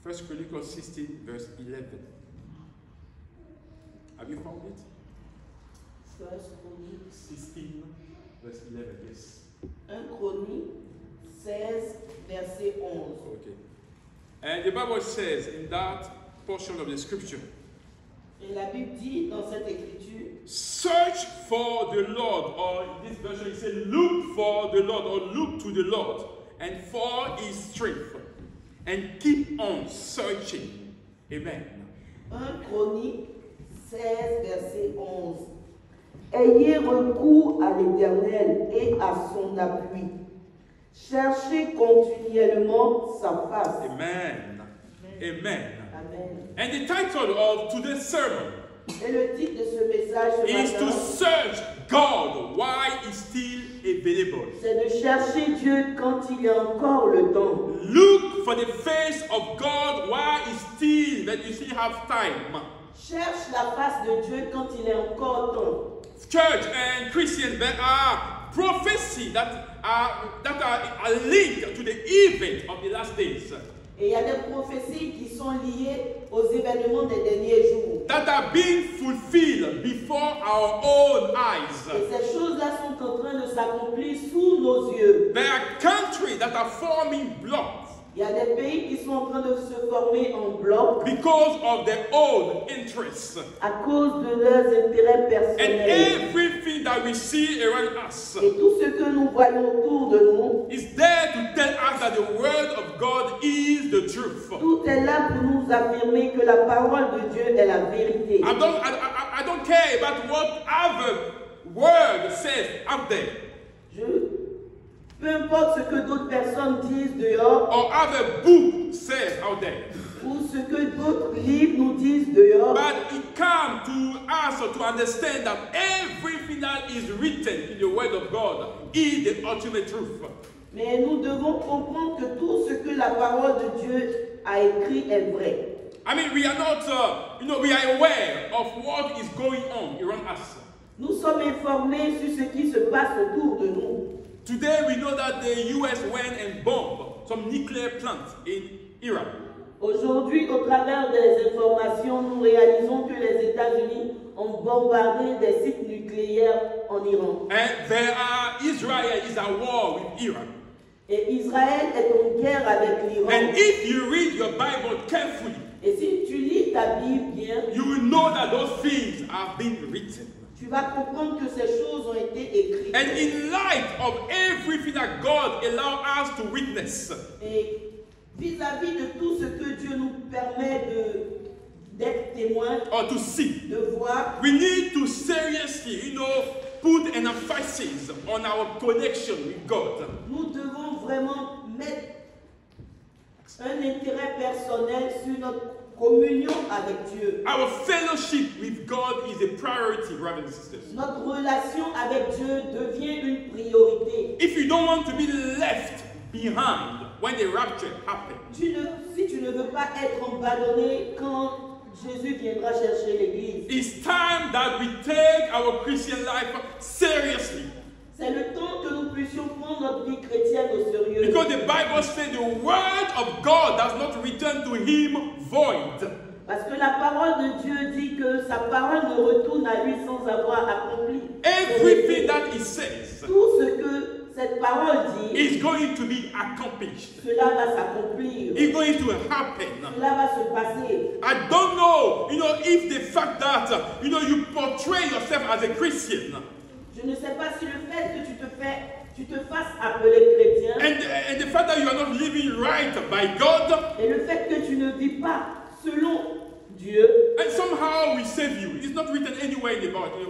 1 Chronicles 16, verse 11. Have you found it? 1 Chronique 16, verse 11, yes. 1 Chronique 16, verset 11. Okay. And the Bible says in that portion of the scripture, Et la Bible dit dans cette écriture, search for the Lord, or in this version it says, look for the Lord, or look to the Lord, and for his strength, and keep on searching. Amen. 1 Chronique 16, verset 11. Ayez recours à l'Éternel et à son appui. Cherchez continuellement sa face. Amen. Amen. Amen. And the title of today's sermon Et le titre de ce message ce is to matin, search God while he's still available. c'est de chercher Dieu quand il y a encore le temps. Look for the face of God while he's still, that you still have time. Cherche la face de Dieu quand il est encore temps. Church and Christians, there are prophecies that are linked to the event of the last days. Et il y a des prophéties qui sont liées aux événements des derniers jours. That are being fulfilled before our own eyes. Et ces choses-là sont en train de s'accomplir sous nos yeux. There are countries that are forming blocks Il y a des pays qui sont en train de se former en bloc because of their own interests. à cause de leurs intérêts And personnels. everything that we see around us Et tout ce que nous voyons autour de nous, is there to tell us that the word of God is the truth. tout est là pour nous affirmer que la parole de Dieu est la vérité. I don't care about what other word says out there Peu importe ce que d'autres personnes disent dehors, or other book says out there. ou ce que d'autres livres nous disent dehors, But it comes to us to understand that everything that is written in the word of God is the ultimate truth. mais nous devons comprendre que tout ce que la parole de Dieu a écrit est vrai. I mean, we are not, we are aware of what is going on around us. Nous sommes informés sur ce qui se passe autour de nous. Today we know that the US went and bombed some nuclear plants in Iran. Aujourd'hui, au travers des informations, nous réalisons que les États-Unis ont bombardé des sites nucléaires en Iran. And Israel is at war with Iran. Et Israël est en guerre avec l'Iran. And if you read your Bible carefully, Et si tu lis ta Bible bien, you will know that those things have been written. tu vas comprendre que ces choses ont été écrites. And in light of everything that God allows us to witness, Et vis-à-vis de tout ce que Dieu nous permet d'être témoins, or to see, de voir, we need to seriously, put an emphasis on our connection with God. nous devons vraiment mettre un intérêt personnel sur notre communion avec Dieu. Our fellowship with God is a priority, brothers and sisters. Notre relation avec Dieu devient une priorité. If you don't want to be left behind when the rapture happens, Si tu ne veux pas être abandonné quand Jésus viendra chercher l'Église, it's time that we take our Christian life seriously. c'est le temps que nous puissions prendre notre vie chrétienne au sérieux. Because the Bible says the word of God does not return to him void. Parce que la parole de Dieu dit que sa parole ne retourne à lui sans avoir accompli. Everything that he says Tout ce que cette parole dit, is going to be accomplished. cela va s'accomplir. It's going to happen. Cela va se passer. I don't know, if the fact that, you portray yourself as a Christian Je ne sais pas si le fait que tu te fasses appeler chrétien and the fact that you are not living right by God, et le fait que tu ne vis pas selon Dieu, and somehow we save you. It's not written anywhere in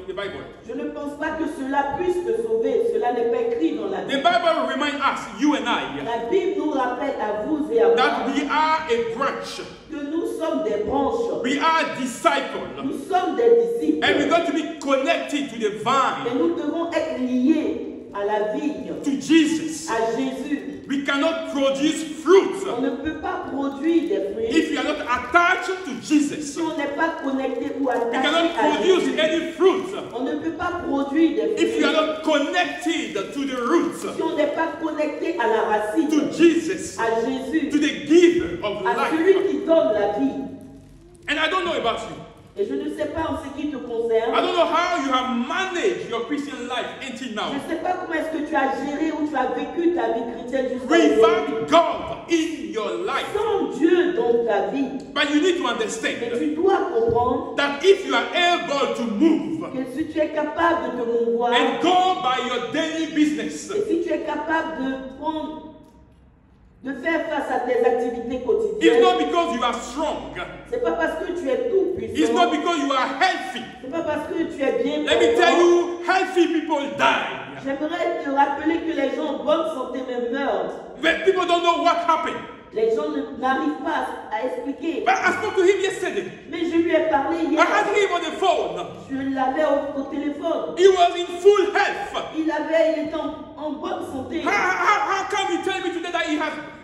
the Bible. je ne pense pas que cela puisse te sauver. Cela n'est pas écrit dans la The Bible. Bible reminds us, you and I, La Bible nous rappelle à vous et à that moi we are a branch. que nous sommes des branches. We are disciples. Nous sommes des disciples. And we're going to be connected to the Et vine, nous devons être liés à la vigne, to Jesus. à Jésus. We cannot produce fruits On ne peut pas produire des fruits if you are not attached to Jesus. si on n'est pas connecté ou We attaché cannot à produce Jésus. any fruits On ne peut pas produire des if you are fruits not connected to the roots, si on n'est pas connecté à la racine, to Jesus, à Jésus, to the giver of à celui life. qui donne la vie. And I don't know about you. Et je ne sais pas en ce qui te I concerne. don't know how you have managed your Christian life until Je now. ne sais pas comment est-ce que tu as géré ou tu as vécu ta vie chrétienne jusqu'à aujourd'hui. Without God in your life. Sans Dieu dans ta vie. But you need to Mais understand tu dois comprendre that if you are able to move que si tu es capable de te mouvoir and go by your daily business, et si tu es capable de faire face à tes activités it's quotidiennes, not because you are strong. c'est pas parce que tu es tout It's puissant, not because you are healthy. c'est pas parce que tu es bien Let me tell portant. you, healthy people die. J'aimerais te rappeler que les gens en bonne santé même meurent. But people don't know what happened. Les gens n'arrivent pas à expliquer. But I spoke to him yesterday. Mais je lui ai parlé I hier. had him on the phone. Je l'avais au téléphone. He was in full health. Il était en bonne santé. How come you tell me today that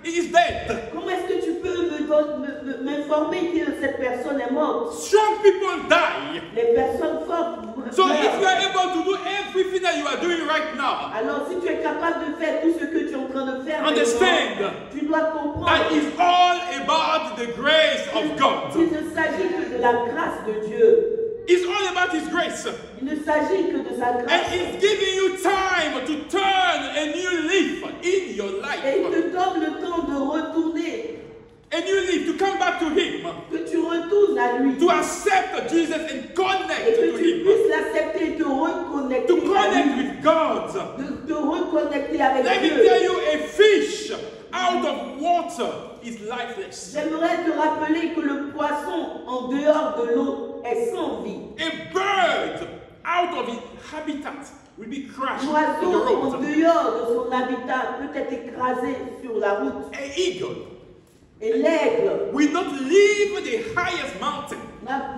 he is dead? Comment est-ce que tu peux m'informer que cette personne est morte? Strong people die. Les personnes fortes So meurent. if you are able to do everything that you are doing right now, Alors si tu es capable de faire tout ce que tu es en train de faire understand maintenant, tu dois comprendre that it's all about the grace of qu'il God. ne s'agit que de la grâce de Dieu. It's all about His grace. Il ne s'agit que de sa And grâce. He's giving you time to turn a new leaf in your Et il life. te donne le temps de retourner, A new leaf, to come back to Him. que tu retournes à lui. To accept Jesus and Et connect que to tu Him. puisses l'accepter et te reconnecter To à connect lui. with God. De te reconnecter avec Let me Dieu. tell you, a fish out of water is lifeless. J'aimerais te rappeler que le poisson en dehors de l'eau est sans vie. A bird out of its habitat will be crushed on the L'oiseau en road. dehors de son habitat peut être écrasé sur la route. An eagle Et l'aigle will not leave the highest mountain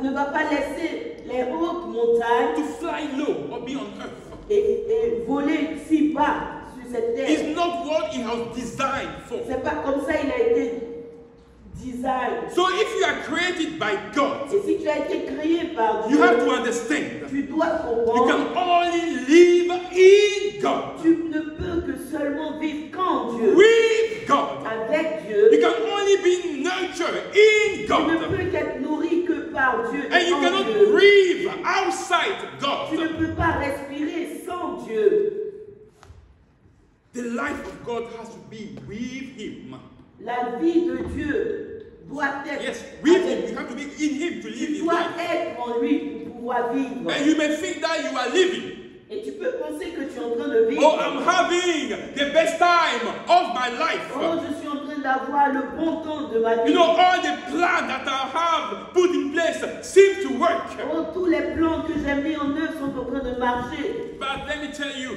ne va pas laisser les hautes montagnes to fly low or be on earth. et voler si bas sur cette terre. It's not what it was designed for. C'est pas comme ça il a été design. So if you are created by God, Et si tu as été créé par you Dieu, have to understand tu dois you comprendre. can only live in God. Tu ne peux que seulement vivre qu'en Dieu. With God. Avec Dieu. You can only be nurtured in Tu ne God. peux qu'être nourri que par Dieu. And Et you en cannot Dieu. breathe outside Tu ne God. peux pas respirer sans Dieu. The life of God has to be with Him. La vie de Dieu doit être Yes, with Him. avec- You have to be in Him to live Tu His dois life. être en lui pour pouvoir vivre. And you may think that you are living. Et tu peux penser que tu es en train de vivre. Oh, I'm having the best time of my life. Oh, je suis en train d'avoir le bon temps de ma vie. You know, all the plans that I have put in place seem to work. Oh, tous les plans que j'ai mis en œuvre sont en train de marcher. But let me tell you,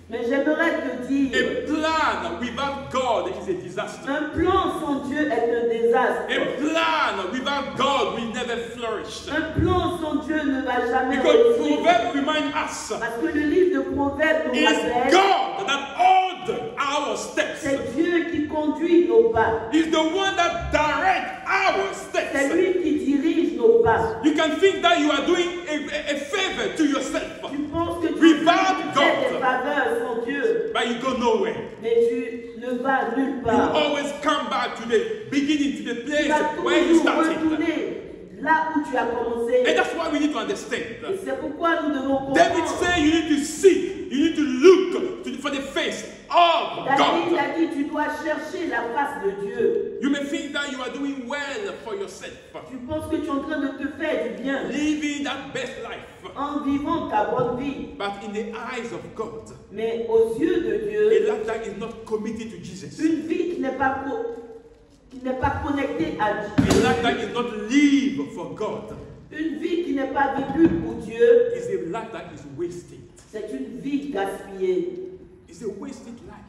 Mais j'aimerais te dire, a plan without God is a disaster. un plan sans Dieu est un désastre. A plan without God will never flourish. Un plan sans Dieu ne va jamais Because réussir. Proverbs remind us Parce que le livre de Proverbes nous it's rappelle, God that ordered our steps. c'est Dieu qui conduit nos pas. He's the one that directs our C'est steps. lui qui dirige nos pas. You can think that you are doing a favor to yourself, Tu penses que tu Without fais des God. faveurs sans Dieu, but you go nowhere. mais tu ne vas nulle You part. always come back to the beginning, to the Tu place vas where you toujours started. retourner là où tu as commencé. And that's why we need to Et understand. c'est pourquoi nous devons David comprendre. said you need to seek, you need to look for the face of David God. a dit, tu dois chercher la face de Dieu. You may think that you are doing well for yourself, Tu penses que tu es en train de te faire du bien living that best life. en vivant ta bonne vie. But in the eyes of God, Mais aux yeux de a Dieu, life that is not committed to Jesus, une vie qui n'est pas connectée à a Dieu, life that is not lived for God, une vie qui n'est pas vécue pour Dieu, is a life that is wasted. c'est une vie gaspillée. It's a wasted life.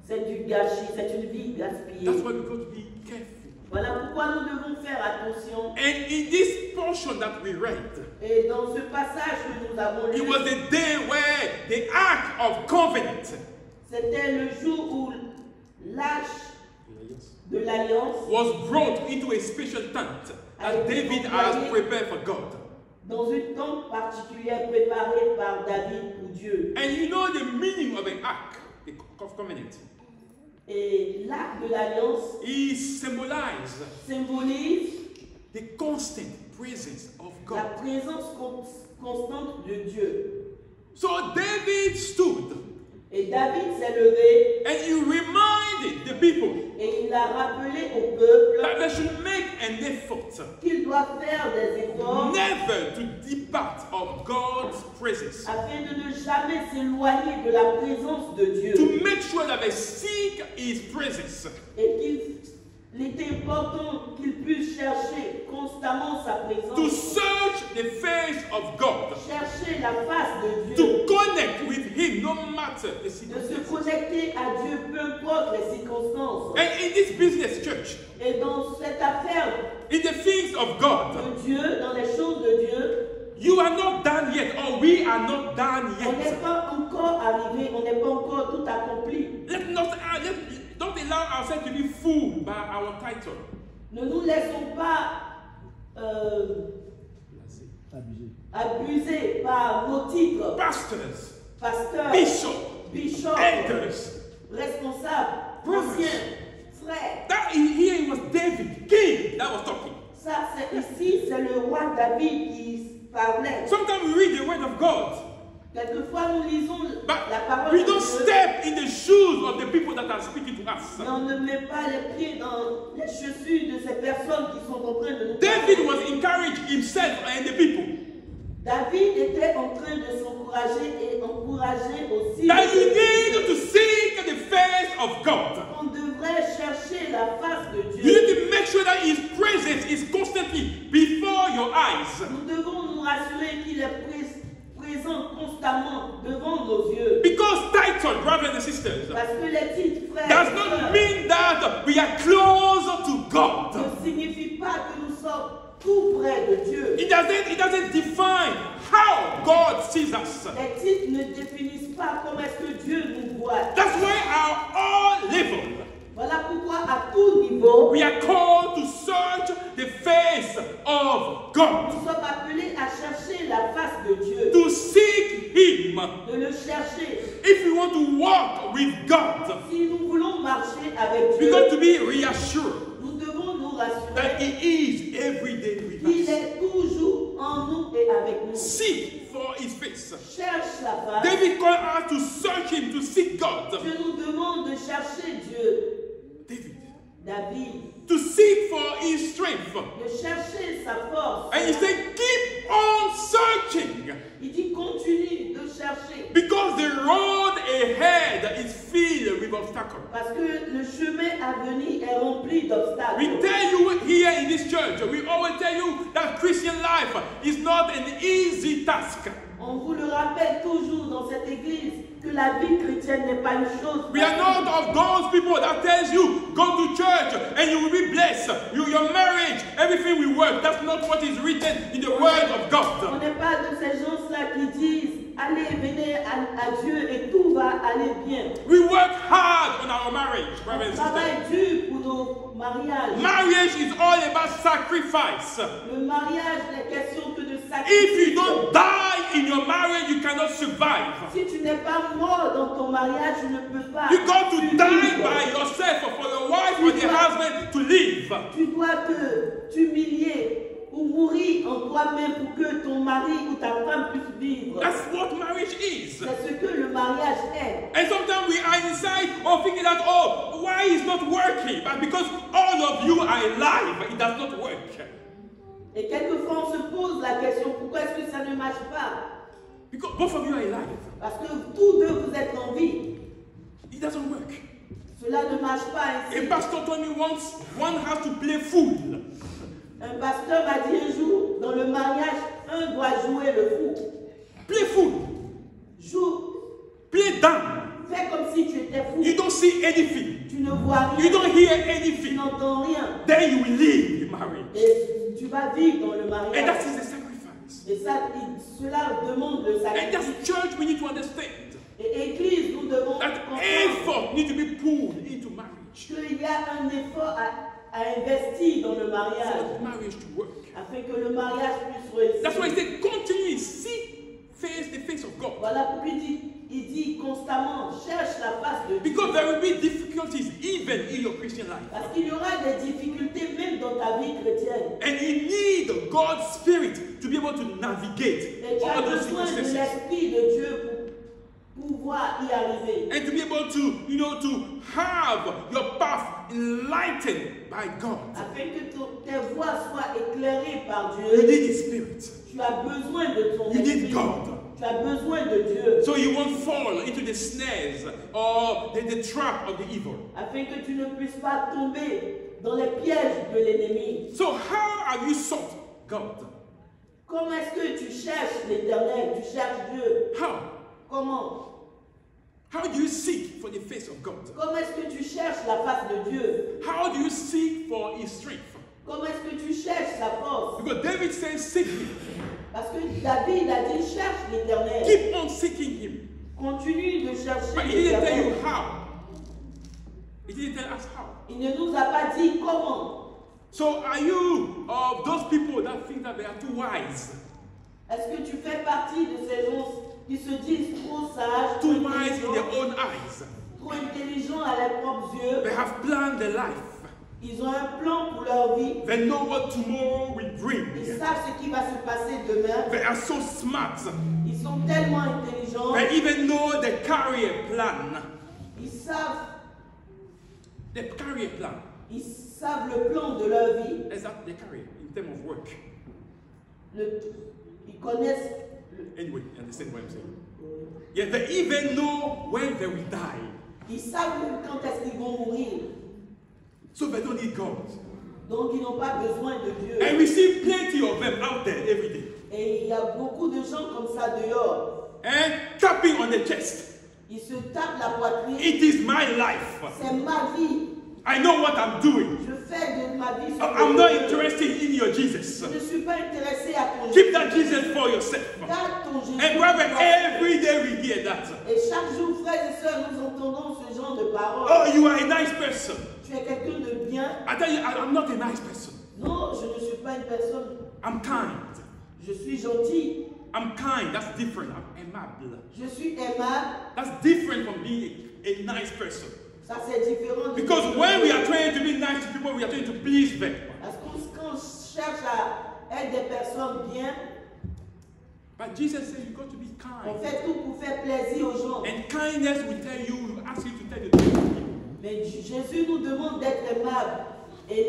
C'est du gâchis, c'est une vie gaspillée. That's why we got to be careful. Voilà pourquoi nous devons faire attention. And in this portion that we read, Et dans ce passage que nous avons it lu, was the day where the Ark of Covenant c'était le jour où l'arche de l'Alliance, was brought into a special tent that David has prepared for God. dans une tente particulière préparée par David pour Dieu. And you know the meaning of an Ark of Covenant. Et l'arc de l'alliance He symbolizes symbolise the constant presence of la God. présence constante de Dieu. So David stood Et David s'est levé and he reminded the people et il a rappelé au peuple that they should make an effort qu'il doit faire des efforts never to depart of God's presence, afin de ne jamais s'éloigner de la présence de Dieu. to make sure that they seek His presence, Et qu'il est important qu'il puisse chercher constamment sa to présence, search the face of God, chercher la face de Dieu, to connect with Him no matter the de se circumstances. connecter à Dieu peu importe les circonstances. And in this business, church, Et dans cette affaire in the things of God, de Dieu, dans les choses de Dieu, you are not done yet, or we are not done on n'est yet. pas encore arrivé, on n'est pas encore tout accompli. Don't allow ourselves to be fooled by our title. Ne nous laissons pas abuser par nos titres, Pastors, pasteurs, bishops, elders. responsables, Brothers. anciens, frères. That here it was David, king, that was talking. Ça, c'est ici, c'est le roi David qui parlait. Sometimes we read the word of God, Quelquefois, nous lisons but la parole we de don't Dieu, step in the shoes of the people that are speaking to us. mais on ne met pas les pieds dans les chaussures de ces personnes qui sont en train de nous David parler. was encouraging himself and the people David était en train de s'encourager et encourager aussi that you need to seek the face of God. on devrait chercher la face de You Dieu. need to make sure that His presence is constantly before your eyes. Nous devons nous rassurer qu'il est présent constamment devant nos yeux. Because title, brothers and sisters, Parce que les titres, frères, does et not sœurs, mean that we are closer to God. ne signifie pas que nous sommes tout près de Dieu. It doesn't define how God sees us. Les titres ne définissent pas comment est-ce que Dieu nous voit. That's why at all level Voilà pourquoi à tout niveau, we are called to search the face of God, nous sommes appelés à chercher la face de Dieu, to seek Him. de le chercher. If we want to walk with God, Si nous voulons marcher avec we Dieu, got to be reassured nous devons nous that rassurer He is every day with qu'il us. est toujours en nous et avec nous. Seek for His face. Cherche la face. David called us to search Him, to seek God. Dieu nous demande de chercher Dieu. David, David, to seek for His strength. de chercher sa force. And he said, keep on searching, Il dit continue de chercher. because the road ahead is filled with obstacles. Parce que le chemin à venir est rempli We d'obstacles. tell you here in this church, we always tell you that Christian life is not an easy task. On vous le rappelle toujours dans cette église que la vie chrétienne n'est pas une chose We are facile. not of those people that tells you, go to church and you will be blessed. Your marriage, everything will work. That's not what is written in the word of On God. n'est pas de ces gens-là qui disent allez, venez à Dieu et tout va aller bien. We work hard on our marriage, On brothers and sisters. travaille dur pour nos mariages. Marriage is all about sacrifice. Le mariage n'est question que de sacrifice. If you don't die in your marriage, you cannot survive. Si tu n'es pas mort dans ton mariage, tu ne peux pas. You got to die survivre. by yourself for the wife or the husband to live. Tu dois t'humilier ou mourir en toi-même pour que ton mari ou ta femme puisse vivre. That's what marriage is. C'est ce que le mariage est. And sometimes we are inside or thinking that, oh, why is not working? But because all of you are alive, it does not work. Et quelquefois on se pose la question, pourquoi est-ce que ça ne marche pas? Because both of you are alive. Parce que tous deux vous êtes en vie. It doesn't work. Cela ne marche pas A ainsi. pastor told me once, one has to play fool. Un pasteur m'a dit un jour, dans le mariage, un doit jouer le fou. Play fool. Joue, Play dumb. fais comme si tu étais fou. You don't see anything. Tu ne vois You rien, don't hear tu anything. n'entends rien. Then you will leave the marriage. Et tu vas vivre dans le And mariage. that is a sacrifice. Et ça, cela demande le And that's sacrifice. church we need to understand. Et église, nous devons That comprendre effort needs to be pulled into marriage. qu'il y a un effort à investir dans le For mariage marriage to work. afin que le mariage puisse réussir. That's why he said, continually seek the face of God. Voilà pourquoi Il dit constamment, cherche la face de Dieu. Because there will be difficulties even in your Christian life. Parce qu'il y aura des difficultés même dans ta vie chrétienne. And you need God's Spirit to be able to navigate Et tu as all those besoin de circumstances. l'Esprit de Dieu pour pouvoir y arriver. And to be able to, to have your path enlightened by God. Afin que tes voies soient éclairées par You Dieu. need His Spirit. Tu as besoin de ton You need esprit. God. Tu as besoin de Dieu. So you won't fall into the snares or the trap of the evil. Afin que tu ne puisses pas tomber dans les pièges de l'ennemi. So how have you sought God? Comment est-ce que tu cherches l'Éternel? Tu cherches Dieu. How? Comment? How do you seek for the face of God? Comment est-ce que tu cherches la face de Dieu? How do you seek for His strength? Comment est-ce que tu cherches sa force? Because David says, seek Him. Parce que David a dit cherche l'Éternel. Keep on seeking Him. Continue de chercher But He didn't tell you l'Éternel. how. He didn't tell us how. Il ne nous a pas dit comment. So are you of those people that think that they are too wise? Est-ce que tu fais partie de ces gens qui se disent trop sages, Too wise in their own eyes. trop intelligents à leurs propres yeux? They have planned their life. Ils ont un plan pour leur vie. They know what tomorrow will bring. Ils savent ce qui va se passer demain. They are so smart. Ils sont tellement intelligents. They even know the career plan. Ils savent The career plan. le plan de leur vie. Is that the career in terms of work? Ils connaissent. Anyway, you understand what I'm saying? Yeah, they even know when they will die. Ils savent même quand est-ce qu'ils vont mourir. So they don't need God. Donc ils n'ont pas besoin de Dieu. And we see plenty of them out there every day. Et il y a beaucoup de gens comme ça dehors. And tapping on the chest. Ils se tapent la poitrine. It is my life. C'est ma vie. I know what I'm doing. Je fais de ma vie. I'm not interested in your Jesus. Je ne suis pas intéressé à ton Keep that Jesus for yourself. Garde ton Jésus. And brother, every day we hear that. Et chaque jour, frères et sœurs, nous entendons ce genre de paroles. Oh, you are a nice person. Tu es quelqu'un de bien. I tell you, I'm not a nice person. Non, je ne suis pas une personne. I'm kind. Je suis gentil. I'm kind. That's different. I'm aimable. Je suis aimable. That's different from being a nice person. Ça, c'est différent. Because when we are trying to be nice to people, we are trying to please them. Parce que quand on cherche à être des personnes bien, But Jesus said you got to be on kind. fait tout pour faire plaisir aux gens. And kindness will tell you, will ask you to tell the truth. Mais Jésus nous demande d'être aimable. Et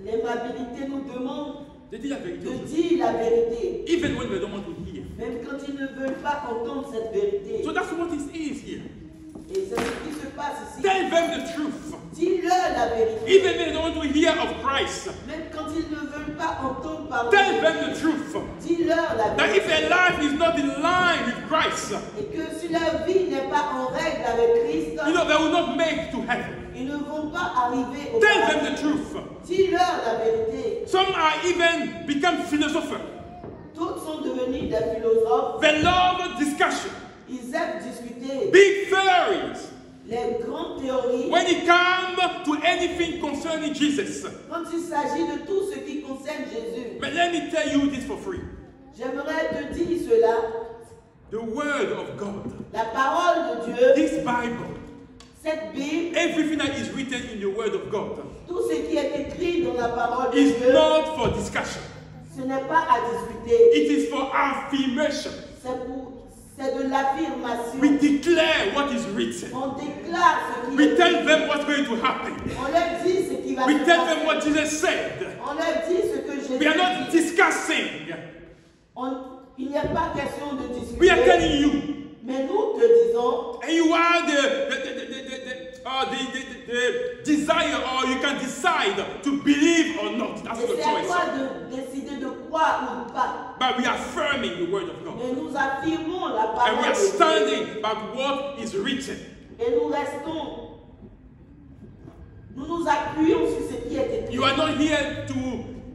l'aimabilité nous demande They did la vérité. de dire la vérité. Even when they don't want to hear. Même quand ils ne veulent pas entendre cette vérité. So that's what it is here. Et c'est ce qui se passe ici. Tell them the truth. Dis-leur la vérité. Even when they don't want to hear of Christ. Même quand ils ne veulent pas entendre parler. Tell them the truth. Dis-leur la That if vérité. their life is not in line with Christ, Et que si leur vie n'est pas en règle avec Christ, you know, they will not make to heaven. ils ne vont pas arriver au Tell paradis. them the truth. Dis-leur la vérité. Some are even become philosophers. Tous sont devenus des philosophes. They love discussion. Ils aiment discuter. Big theories. Les grandes théories. When it comes to anything concerning Jesus. Quand il s'agit de tout ce qui concerne Jésus. But let me tell you this for free. J'aimerais te dire cela. The word of God. La parole de Dieu. This Bible. Cette Bible. Everything that is written in the word of God. Tout ce qui est écrit dans la parole de Is Dieu. not for discussion. Ce n'est pas à discuter. It is for affirmation. C'est de l'affirmation. We declare what is written. On déclare ce qui We est tell écrit. them what's going to happen. On leur dit ce qui va We se tell passer. them what Jesus said. On leur dit ce que Jésus We are not dit. discussing. Il n'y a pas question de discuter. We are telling you. Mais nous te disons, And you are the desire, or you can decide to believe or not. That's et your c'est à choice. toi de décider de croire ou pas. But we are affirming the word of God. Mais nous affirmons la And parole we are de Dieu. standing by what is written. Et nous restons. Nous nous appuyons sur ce qui est écrit. You are not here to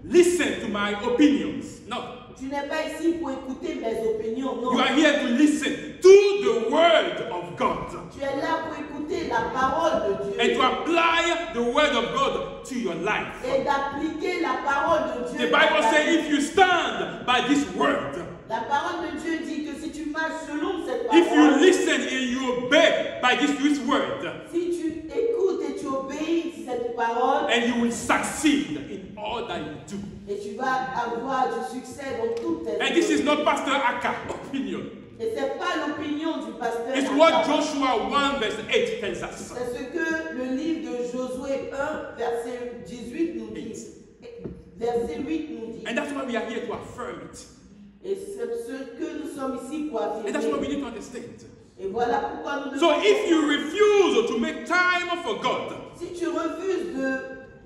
listen to my opinions. No. Tu n'es pas ici pour écouter mes opinions, non. You are here to listen to the word of God. Tu es là pour écouter la parole de Dieu. And to apply the word of God to your life. Et d'appliquer la parole de Dieu. The dans Bible ta says vie. if you stand by this word, La parole de Dieu dit que si tu marches selon cette if you parole, listen by this word, Si tu écoutes et tu obéis cette parole, and you will succeed in all that you do. et tu vas avoir du succès dans toutes tes And this is choses. not Pastor Aka opinion. Et ce n'est pas l'opinion du pasteur. It's Aka. what Joshua 1 verse 8 tells us. C'est ce que le livre de Josué 1, verset 18 nous dit. Verset 8 nous dit. And that's why we are here to affirm it. Et c'est ce que nous sommes ici pour And that's what we affirmer. need to understand. Et voilà pourquoi nous So devons... if you refuse to make time for God, Si tu refuses de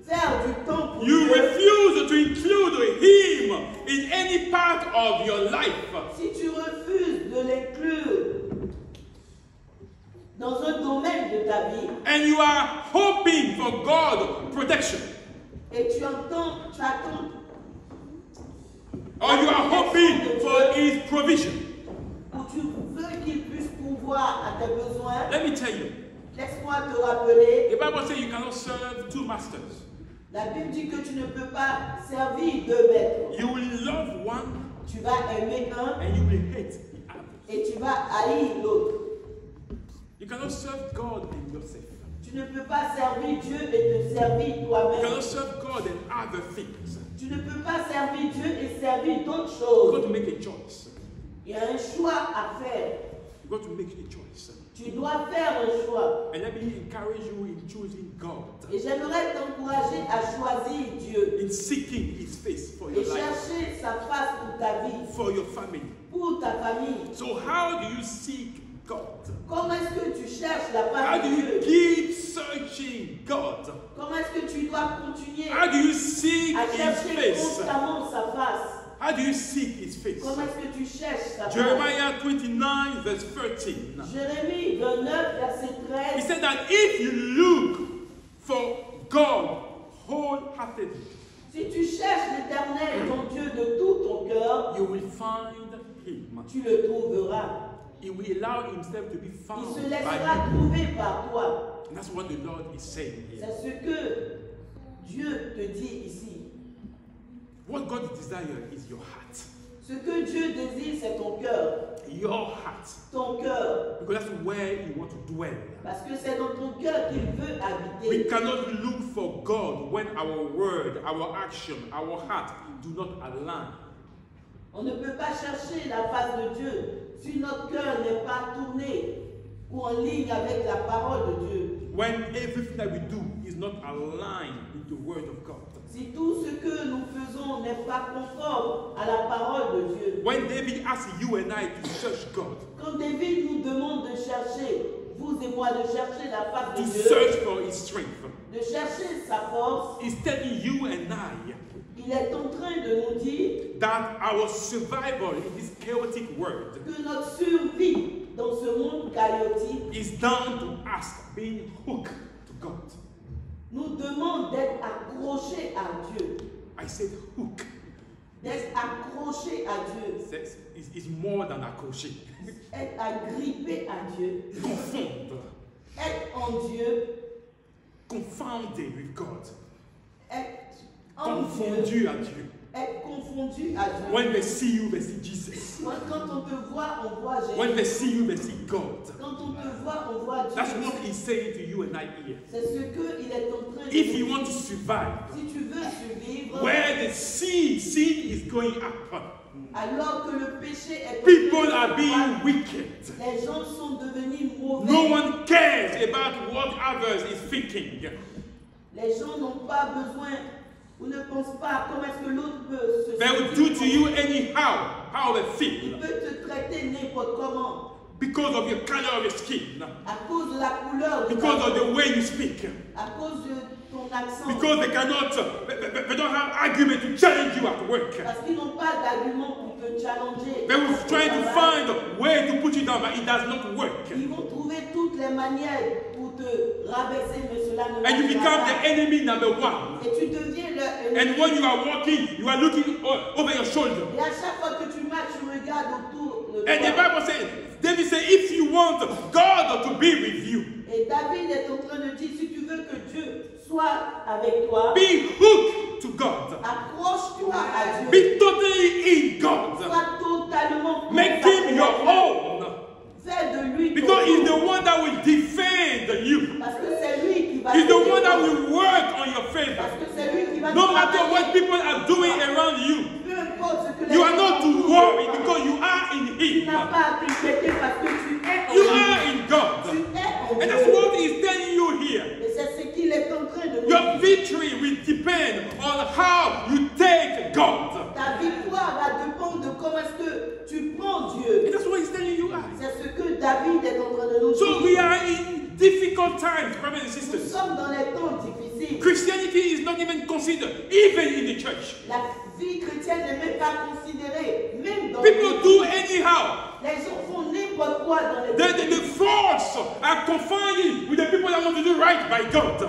faire du temps pour you Dieu, refuse to include Him in any part of your life, si tu refuses de l'inclure dans un domaine de ta vie, and you are hoping for God's protection, et tu attends, or you are hoping for His provision, ou tu veux qu'il puisse pourvoir à tes besoins, let me tell you, laisse-moi te rappeler, the Bible says you cannot serve two masters. la Bible dit que tu ne peux pas servir deux maîtres. You will love one Tu vas aimer un and you will hate the other. et tu vas haïr l'autre. You cannot serve God and yourself. Tu ne peux pas servir Dieu et te servir You toi-même. cannot serve God and other things. Tu ne peux pas servir Dieu et servir d'autres You've choses. got to make a choice. Il y a un choix à faire. You've got to make a choice. Tu dois faire un choix. And let me encourage you in choosing God, Et j'aimerais t'encourager à choisir Dieu in seeking His face for your et life, chercher sa face pour ta vie, for your family. pour ta famille. So how do you seek God? Comment est-ce que tu cherches la How face do de you Dieu? keep searching God? Comment est-ce que tu dois continuer How do you seek à His chercher face? constamment sa face? How do you seek His face? Comment est-ce que tu cherches sa face? Jeremiah 29 verse 13. Jérémie 29, verset He 13. said that if you look for God wholeheartedly, Si tu cherches l'Éternel, ton Dieu, de tout ton cœur, you will find Him. tu le trouveras. He will allow Himself to be Il found se by laissera you. trouver par toi. And that's what the Lord is saying here. C'est ce que Dieu te dit ici. What God desires is your heart. Ce que Dieu désire, c'est ton cœur. Your heart. Ton cœur. Because that's where He wants to dwell. Parce que c'est dans ton cœur qu'il veut We habiter. cannot look for God when our word, our action, our heart do not align. On ne peut pas chercher la face de Dieu si notre cœur n'est pas tourné ou en ligne avec la parole de Dieu. When everything that we do is not aligned with the word of God. Si tout ce que nous faisons n'est pas conforme à la parole de Dieu. When David asked you and I to search God, Quand David nous demande de chercher, vous et moi, de chercher la face to de Dieu, search for His strength, de chercher sa force, He's telling you and I il est en train de nous dire that our survival in this chaotic world que notre survie dans ce monde chaotique is down to us being hooked to God. nous demande d'être accrochés à Dieu. I said hook. D'être accrochés à Dieu. It's more than a crochet. Être agrippé à Dieu. Confond. Être en Dieu. Confounded with God. Être en Dieu. Confondu à Dieu. Être confondu à Dieu. When they see you, they see Jesus. Quand on te voit, on voit Jésus. When they see you, they see God. Quand on te voit, on voit Dieu. That's what He's saying to you and I here. C'est ce qu'il est en train de If nous you dire. want to survive, Si tu veux survivre, where the sin is going up, alors que le péché est en people train de are being croître, wicked. les gens sont devenus mauvais. No one cares about what others is thinking. Les gens n'ont pas besoin ou ne pensent pas comment est-ce que l'autre peut se They will do to you anyhow, how they Il feel, peut te traiter n'importe comment because of your color of your skin, à cause de la couleur de because ta of peau, the way you speak, à cause de ton accent, because they don't have argument to challenge you at work. parce qu'ils n'ont pas d'argument pour te challenger. They will try to find a way to put you down, but it does not work. Ils vont trouver toutes les manières pour te rabaisser, mais cela ne And you marchera become pas. the enemy number one. Et tu deviens le And when you are walking, you are looking over your shoulder. Et à chaque fois que tu marches, tu regardes autour de And the toi. Bible says, David said, if you want God to be with you, Et David est en train de dire, si tu veux que Dieu soit avec toi, be hooked to God. accroche-toi à Dieu. Be totally in God. Sois totalement Make consacré Him your à Dieu. own. Fais de lui ton Because He's own. the one that will defend people are doing around you, Peu importe ce que les you are not gens to font, worry because you are in tu Him. n'as pas à t'inquiéter parce que tu es en You lui. are in Tu God. es en And that's Dieu. what He's telling you here. Et c'est ce qu'il est en train de nous Your dire. victory will depend on how you take God. Ta victoire va dépendre de comment est-ce que tu prends Dieu. And that's what He's telling you guys. C'est ce que David est en train de nous So we dire. are in difficult times, brothers and Nous sisters. sommes dans les temps difficiles. Christianity is not even considered, even in the church. La vie chrétienne n'est même pas considérée, même dans People do anyhow. les gens font n'importe quoi dans les The faults are confined with the people that want to do right by God.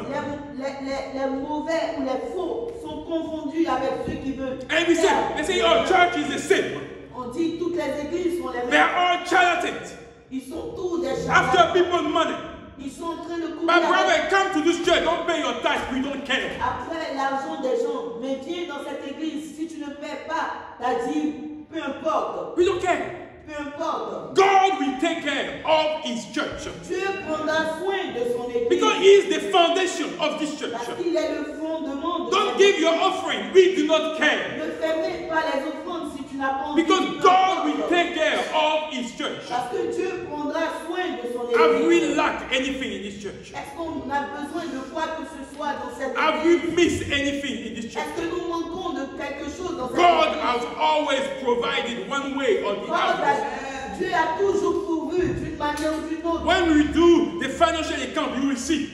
les mauvais ou les faux sont confondus avec ceux qui veulent. And we say, they say, oh, church is the same. On dit toutes les églises sont les They mêmes. are all charlatans. Ils sont tous des After charlatans. people's money. Ils sont en train de courir My avec- brother, come to this church, don't pay your tithes, we don't care. après l'argent des gens. Mais viens dans cette église, si tu ne paies pas ta dîme, peu importe. We don't care. Peu importe. God will take care of His church. Dieu prendra soin de son église. Because He is the foundation of this church. Parce qu'il est le fondement de Don't cette give your offering, we do not care. Ne fermez pas les offrandes si tu n'as pas envie. Because Peu God will importe. take care of His church. Parce que Dieu prendra soin de son Have we église. lacked anything in this church? Est-ce qu'on a besoin de quoi que ce soit dans cette Have église? we missed anything in this church? Est-ce que nous manquons de quelque chose dans cette God église? has always provided one way or the other. Dieu a toujours pourvu d'une manière ou d'une autre. When we do the financial account, you will see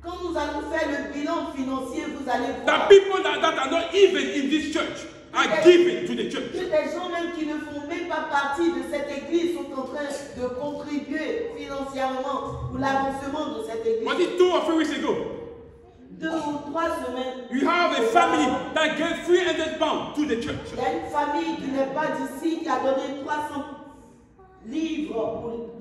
Quand nous allons faire le bilan financier, vous allez that voir people that are not even in this church are giving to the church. que des gens même qui ne font même pas partie de cette église sont en train de contribuer financièrement pour l'avancement de cette église. Was it 2 or 3 weeks ago? 2 ou 3 semaines. You have a family that gave 300 pounds to the church. Il y a une famille qui n'est pas d'ici qui a donné 300 livres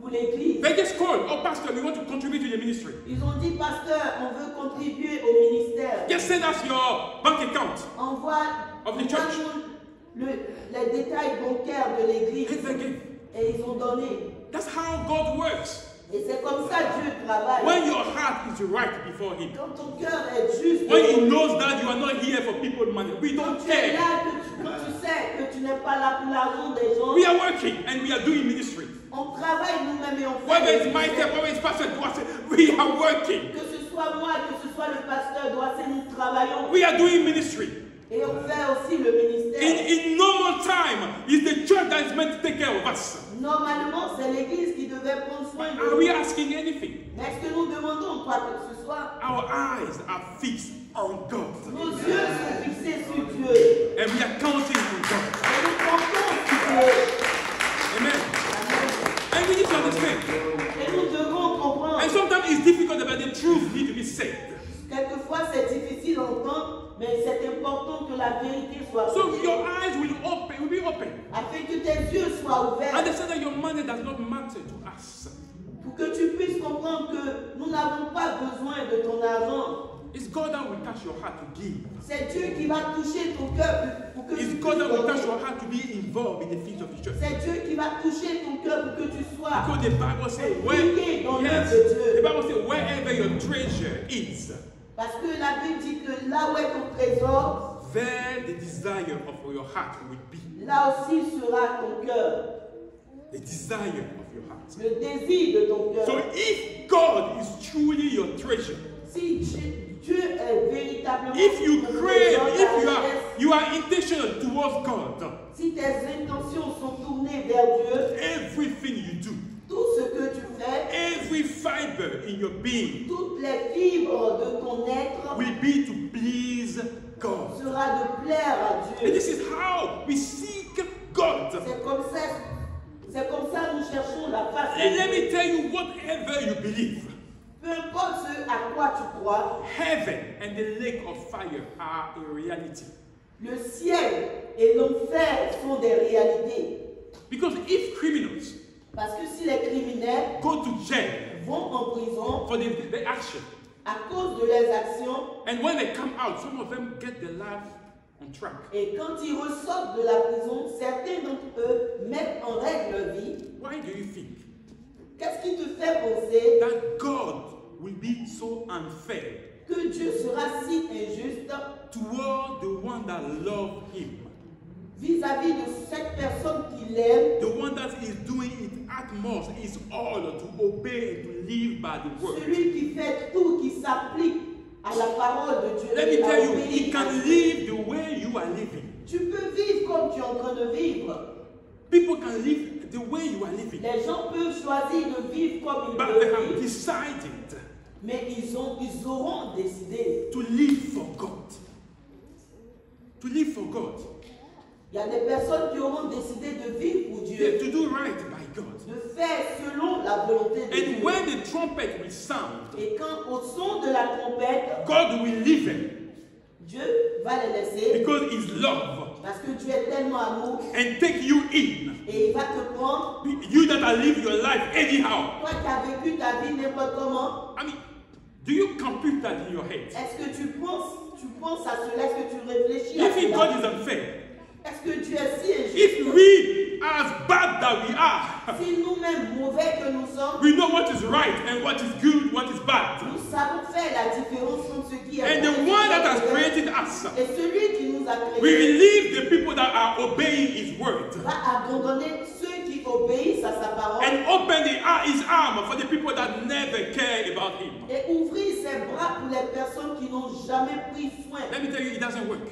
pour l'église. They just called, oh pastor, we want to contribute to the ministry. Ils ont dit, pasteur, on veut contribuer au ministère. Just send us your bank account. Of the church. Envoie-nous les détails bancaires de l'église. And they gave. Et ils ont donné. That's how God works. Et c'est comme ça que Dieu travaille. When your heart is right before Him. Quand ton cœur est juste. When He knows that you are not here for people's money. We Quand don't tu es care. là, quand tu sais que tu n'es pas là pour l'argent des gens. We are working and we are doing ministry. On travaille nous-mêmes et on fait. Whether it's myself, whether it's Pastor Dwase, we are working. Que ce soit moi, que ce soit le pasteur Doissé, nous travaillons. We are doing ministry. Et on fait aussi le ministère. In normal time, it's the church that is meant to take care of us. Normalement, c'est l'église qui devait prendre soin de Are nous. we asking anything? Mais est-ce que nous demandons quoi que ce soit? Our eyes are fixed on God. Nos yeux sont fixés sur Dieu. And we are counting on God. Et nous comptons sur Dieu. Amen. And we need to understand. Et nous devons comprendre. And sometimes it's difficult, but the truth need to be said. Quelquefois, c'est difficile à entendre, mais c'est important que la vérité soit So dite. your eyes will be open. Afin que tes yeux soient ouverts. Understand that your money does not matter to us. Pour que tu puisses comprendre que nous n'avons pas besoin de ton argent. It's God that will touch your heart to give. C'est Dieu qui va toucher ton cœur pour que It's tu God that will touch puisses your heart to be involved in the things of the church. C'est Dieu qui va toucher ton cœur pour que tu sois. Because the Bible says, Yes, the Bible says, wherever your treasure is, Parce que la Bible dit que là où est ton trésor, there the desire of your heart will be. là aussi sera ton cœur. The desire of your heart. Le désir de ton cœur. So if God is truly your treasure, Si Dieu est véritablement if you ton crave, trésor, if ta richesse, you are intentional towards God, si tes intentions sont tournées vers Dieu, everything you do, tout ce que tu fais, every fiber in your being toutes les fibres de ton être will be to please God. sera de plaire à And Dieu. this is how we seek God. C'est comme ça que nous cherchons la face de And let Dieu. me tell you, whatever you believe, Peu importe ce à quoi tu crois, heaven and the lake of fire are a reality. le ciel et l'enfer sont des réalités. Because if criminals Parce que si les criminels go to jail vont en prison for the action, à cause de leurs actions, and when they come out, some of them get their life on track. et quand ils ressortent de la prison, certains d'entre eux mettent en règle leur vie. Why do you think Qu'est-ce qui te fait penser that God will be so unfair que Dieu sera si injuste toward the one that loves him. vis-à-vis de cette personne qui l'aime, The one that is doing it utmost, is all to obey and to live by the word. celui qui fait tout, qui s'applique à la parole de Dieu. Let me et à tell you, obéir he à can Dieu. live the way you are living. Tu peux vivre comme tu es en train de vivre. People can live the way you are living. Les gens peuvent choisir de vivre comme ils But they veulent have vivre, decided mais ils auront décidé. to live for God. To live for God. Il y a des personnes qui auront décidé de vivre pour Dieu, To do right by God. de faire selon la volonté de And Dieu. when the trumpet will sound, Et quand au son de la trompette, God will leave him Dieu va les laisser because His love parce que Dieu est tellement amour and take you in. et il va te prendre. You that are living your life anyhow. Toi qui as vécu ta vie n'importe comment, I mean, do you compute that in your head? est-ce que tu penses à cela? Est-ce que tu réfléchis You à think cela? God is unfair? Est-ce que Dieu est si injuste? If we, as bad that we are, Si nous-mêmes, mauvais que nous sommes, we know what is right and what is good, what is bad. nous savons faire la différence entre ce qui est And bon the et one ce that qui has est mauvais. created us, Et celui qui nous a we créés will leave the people that are obeying His word va abandonner ceux qui obéissent à sa parole and open His arm for the people that never care about Him. et ouvrir ses bras pour les personnes qui n'ont jamais pris soin Let me tell you, it doesn't work.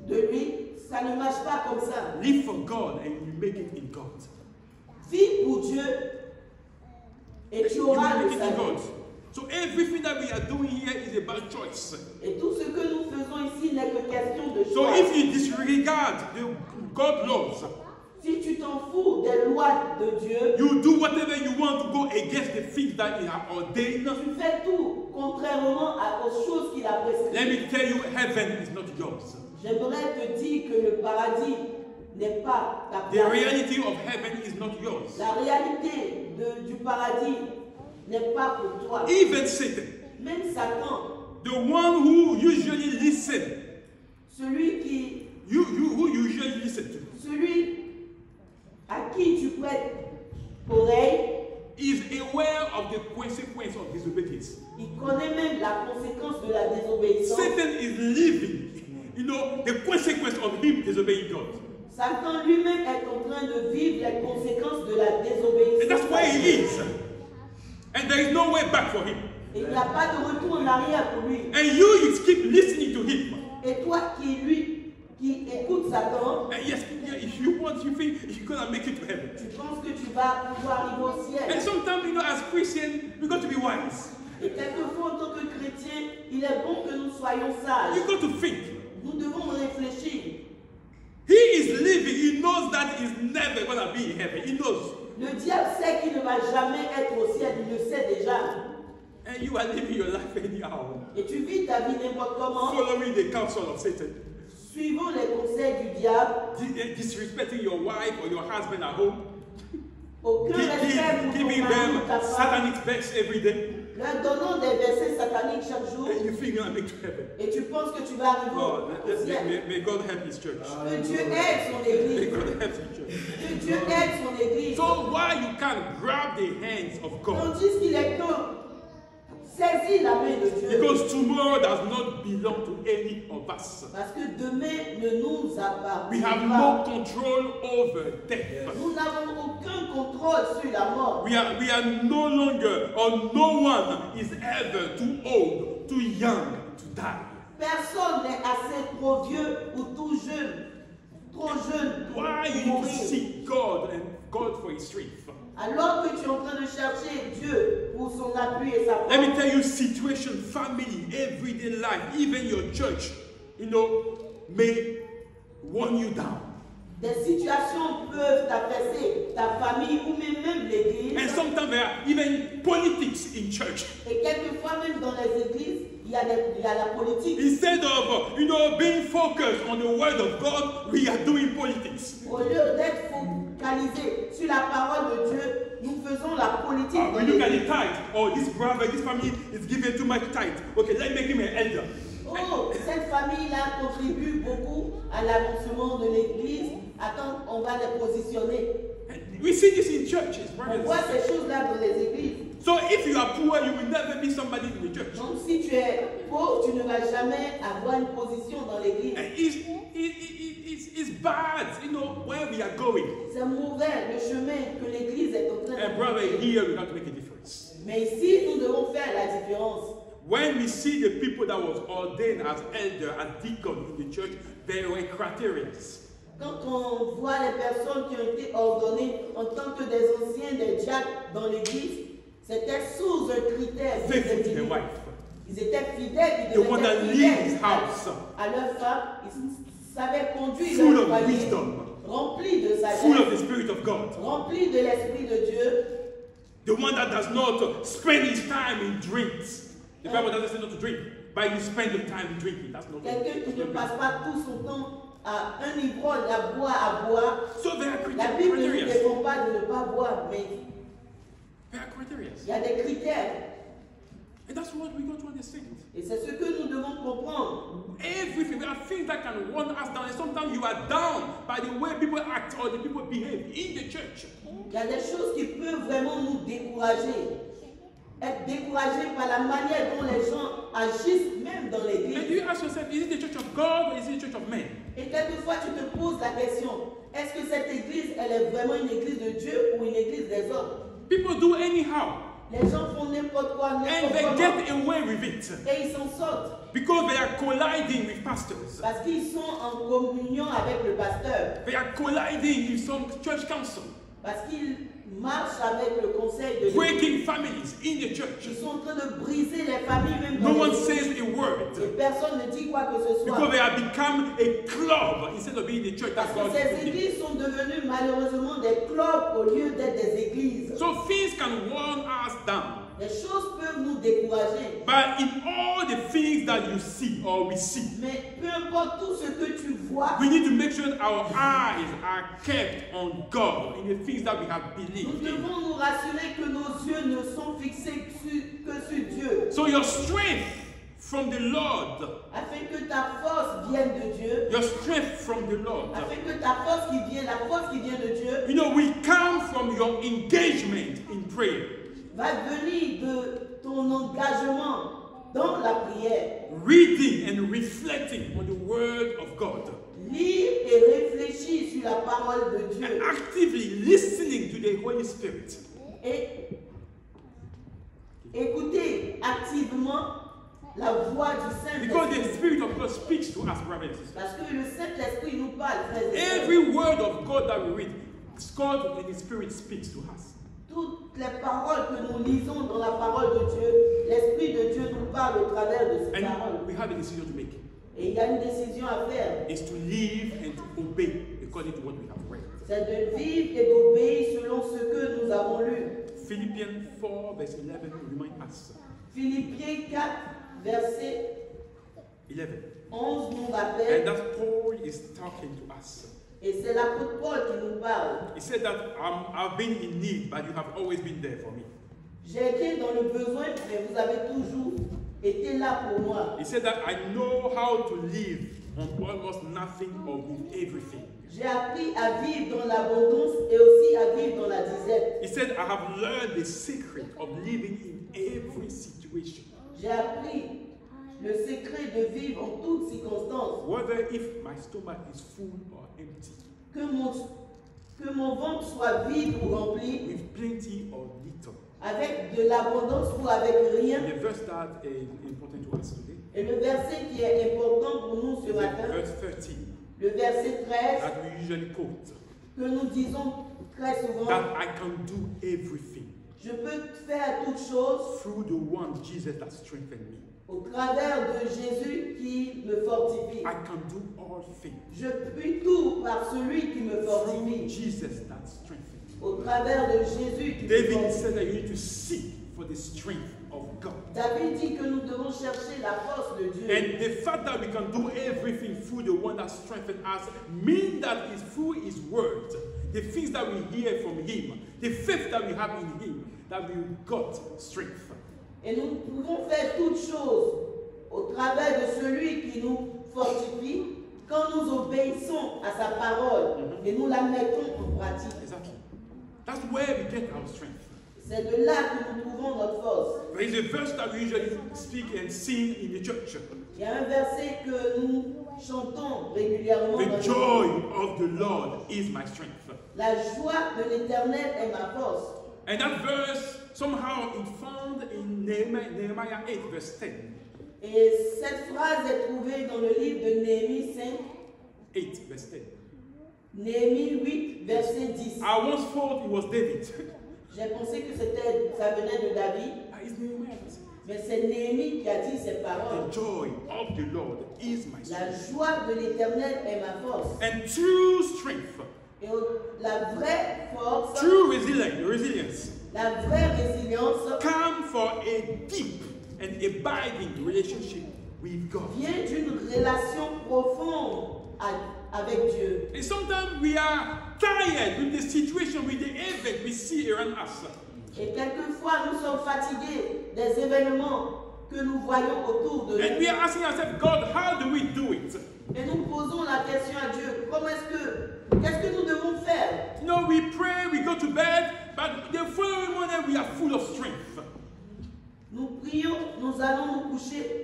de lui. Ça ne marche pas comme ça. Live for God and you make it in God. Vis pour Dieu et tu You auras make le it in God. salut. So everything that we are doing here is about choice. Et tout ce que nous faisons ici n'est que question de So choix. if you disregard the God laws, Si tu t'en fous des lois de Dieu, you do whatever you want to go against the things that He has ordained. tu fais tout contrairement aux choses qu'il a prescrites. Let me tell you, heaven is not yours. J'aimerais te dire que le paradis n'est pas ta The place. reality of heaven is not yours. La réalité du paradis n'est pas pour toi. Even Satan, Même Satan, the one who usually listen, celui qui, who usually listen to, celui à qui tu prêtes oreille, is aware of the consequence of disobedience. il connaît même la conséquence de la désobéissance. Satan is living, the consequence of him disobeying God. Satan lui-même est en train de vivre les conséquences de la désobéissance. And that's where he is. And there is no way back for him. Et il n'y a pas de retour en arrière pour lui. And you keep listening to him. Et toi qui écoutes Satan, And yes, if you want, you think you're going to make it to heaven. tu penses que tu vas pouvoir arriver au ciel. And sometimes, as Christians, we got to be wise. Et quelquefois, en tant que chrétien, il est bon que nous soyons sages. You got to think. Nous devons réfléchir. He is living. He knows that he's never going to be in heaven. He knows. Le diable sait qu'il ne va jamais être au ciel, il le sait déjà. And you are living your life anyhow, Et tu vis ta vie n'importe comment, following the counsel of Satan, suivant les conseils du diable. disrespecting your wife or your husband at home, Aucun respect pour ton giving mari them ou ta femme, satanic verse every day, leur donnant des versets sataniques chaque jour. and you think you're going to make it to heaven. Et tu penses que tu vas arriver Oh, au ciel. may God help His church. Que Dieu aide son May église. God help His church. Que Dieu aide son église. So why you can't grab the hands of God? Tandis qu'il est temps, saisis la main de Dieu. Because tomorrow does not belong to any of us. Parce que demain ne nous We appartient have pas. no control over death. Nous n'avons aucun contrôle sur la mort. We are no longer, or no one is ever too old, too young to die. Personne n'est assez trop vieux ou trop jeune Why pour you need to mourir. seek God and God for His strength? Alors que tu es en train de chercher Dieu pour son appui et sa Let me force, tell you, situation, family, everyday life, even your church, may worn you down. des situations peuvent t'affaisser, ta famille ou même l'église. And sometimes there are even politics in church. Et quelquefois même dans les églises, il y a la politique. Instead of, being focused on the word of God, we are doing politics. Au lieu d'être focalisé sur la parole de Dieu, nous faisons la politique. We look at the tithe. Oh, this brother, this family is giving too much tithe. Okay, let's make him an elder. Oh, cette famille-là contribue beaucoup à l'avancement de l'église. Attends, on va les positionner. And we see this in churches, On brothers. voit ces choses-là dans les églises. So if you are poor, you will never be somebody in the church. Donc si tu es pauvre, tu ne vas jamais avoir une position dans l'église. And it's bad, you know, where we are going. C'est mauvais le chemin que l'église est en train de And brother, faire. here we have to make a difference. Mais ici, nous devons faire la différence. When we see the people that was ordained as elder, as deacon in the church, they were criterions. Quand on voit les personnes qui ont été ordonnées en tant que des anciens, des diacres dans l'église, c'était sous un critère. Faithful to their wife. Ils étaient fidèles, The one that leads his house. à leur femme, ils savaient conduire Full leur of foyer, wisdom. remplis de Full of sagesse, the Spirit of God. remplis de l'Esprit de Dieu. The one that does not spend his time in drinks. The Bible doesn't say not to drink, but you spend your time drinking. That's not Quelqu'un qui ne passe pas tout son temps à un ivrogne, à boire. So there are La Bible ne nous criteria. défend pas de ne pas boire, mais There are criteria. il y a des critères. And that's what we got to understand. Et c'est ce que nous devons comprendre. Everything. There are things that can run us down. And sometimes you are down by the way people act or the people behave in the church. Il y a des choses qui peuvent vraiment nous décourager. Être découragé par la manière dont les gens agissent, même dans And l'église. you ask yourself, is it the church of God or is it the church of men? Et quelquefois, tu te poses la question, est-ce que cette église, elle est vraiment une église de Dieu ou une église des hommes? People do anyhow. Les gens font n'importe quoi, And n'importe they comment, get away with it. et ils s'en sortent. Because they are colliding with pastors. Parce qu'ils sont en communion avec le pasteur. They are colliding with some church council. Parce qu'ils marchent avec le conseil de l'église. Breaking families in the church. Ils sont en train de briser les familles, même dans No one l'église. says a word. Et personne ne dit quoi que ce Because soit. they have become a club instead of being the church Parce that que God ces is. églises sont devenues malheureusement des clubs au lieu d'être des églises. So things can run us down. Les choses peuvent nous décourager. But in all the things that you see or we see, Mais peu importe tout ce que tu vois, we need to make sure that our eyes are kept on God in the things that we have nous believed in. devons nous rassurer que nos yeux ne sont fixés que sur Dieu. So your strength from the Lord, Afin que ta force vienne de Dieu. your strength from the Lord, Afin que ta force qui vient, la force qui vient de Dieu, you know, we come from your engagement in prayer. va venir de ton engagement dans la prière. Reading and reflecting on the Word of God. Lire et réfléchir sur la parole de And Dieu. actively listening to the Holy Spirit. Et écouter activement la voix du Because Saint-Esprit. the Spirit of God speaks to us, brothers and sisters. Parce que le Saint-Esprit nous parle, frères et sœurs. Every word of God that we read, God and the Spirit speaks to us. Toutes les paroles que nous lisons dans la parole de Dieu, l'Esprit de Dieu nous parle au travers de ces paroles. And we have a decision to make. Et il y a une décision à faire. Is to live and to obey according to what we have read. C'est de vivre et d'obéir selon ce que nous avons lu. Philippians 4 verse 11 remind us. Philippiens 4, verset 11. 11 nous And rappelle, that Paul is talking to us. et c'est l'apôtre Paul qui nous parle. He said that I've been in need, but you have always been there for me. J'ai été dans le besoin, mais vous avez toujours été là pour moi. He said that I know how to live on almost nothing or with everything. J'ai appris à vivre dans l'abondance et aussi à vivre dans la disette. He said, I have learned the secret of living in every situation. J'ai appris le secret de vivre en toutes circonstances. Whether if my stomach is full or empty, Que mon ventre soit vide ou rempli, with plenty or little. avec de l'abondance ou avec rien. And the verse that is important to us today, Et le verset qui est important pour nous ce is matin, verse 13 le verset 13, that we usually quote, que nous disons très souvent, that I can do everything je peux faire toutes choses through the one Jesus that strengthened me. au travers de Jésus qui me fortifie. I can do all things Je puis tout par celui qui me through fortifie. Jesus that strengthened me. Au travers de Jésus qui me David fortifie. said that you need to seek for the strength of God. David dit que nous devons chercher la force de Dieu. And the fact that we can do everything through the one that strengthens us means that it's through his word, the things that we hear from him, the faith that we have in him, that we got strength. Et nous pouvons faire toutes choses au travers de celui qui nous fortifie quand nous obéissons à sa parole et nous la mettons en pratique. Exactly. That's where we get our strength. C'est de là que nous trouvons notre force. There is a verse that we usually speak and sing in the church. Il y a un verset que nous chantons régulièrement. The joy of the Lord is my strength. La joie de l'Éternel est ma force. And that verse, somehow it found in Nehemiah 8, verse 10. Et cette phrase est trouvée dans le livre de Néhémie 5. 8, verse 10. Néhémie 8, verset 10. I once thought it was David. J'ai pensé que ça venait de David. It's Nehemiah. Mais c'est Néhémie qui a dit ces paroles. The joy of the Lord is my La strength. joie de l'Éternel est ma force. And true strength, Et la vraie force, true resilience, la vraie résilience come for a deep and abiding relationship with God. vient d'une relation profonde avec Dieu. And sometimes we are tired with the situation, with the event we see around us. Et quelquefois, nous sommes fatigués des événements que nous voyons autour de And nous. we are asking ourselves, God, how do we do it? Et nous posons la question à Dieu, qu'est-ce que nous devons faire? You know, we pray, we go to bed, but the following morning we are full of strength. Nous prions, nous allons nous coucher.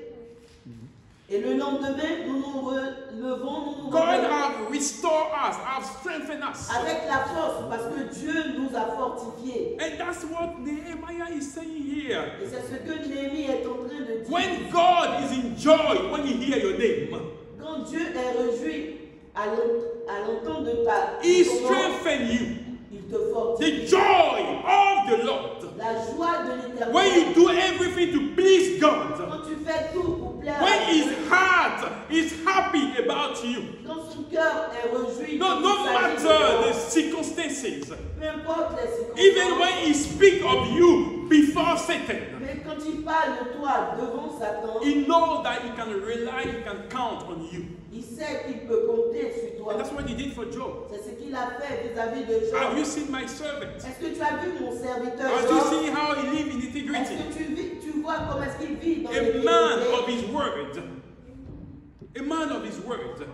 Et le lendemain, nous nous relevons, nous nous God réveillons have restored us, have strengthened us. avec la force parce que Dieu nous a fortifiés. And that's what Nehemiah is saying here. Et c'est ce que Néhémie est en train de dire. When God is in joy, when you hear your name, Quand Dieu est réjoui à l'entendre de He ton nom, strengthens you. il te fortifie. The joy of the Lord. La joie de l'Éternel. When you do everything to please God, Quand tu fais tout pour plaire à when His Dieu, heart is happy about you, quand son cœur est réjoui, no quand il s'agit de matter toi, the circumstances, peu importe les circonstances, even when He speaks of you before Satan, mais quand il parle de toi devant Satan, He knows that He can rely, He can count on you. il sait qu'il peut compter sur toi. And that's what He did for Job. C'est ce qu'il a fait vis-à-vis de Job. Have you seen my servant? Est-ce que tu as vu mon serviteur Have you Job? seen how he lives in Est-ce integrity? que tu vois comment est-ce qu'il vit dans A man of l'intégrité? his word. A man of his word.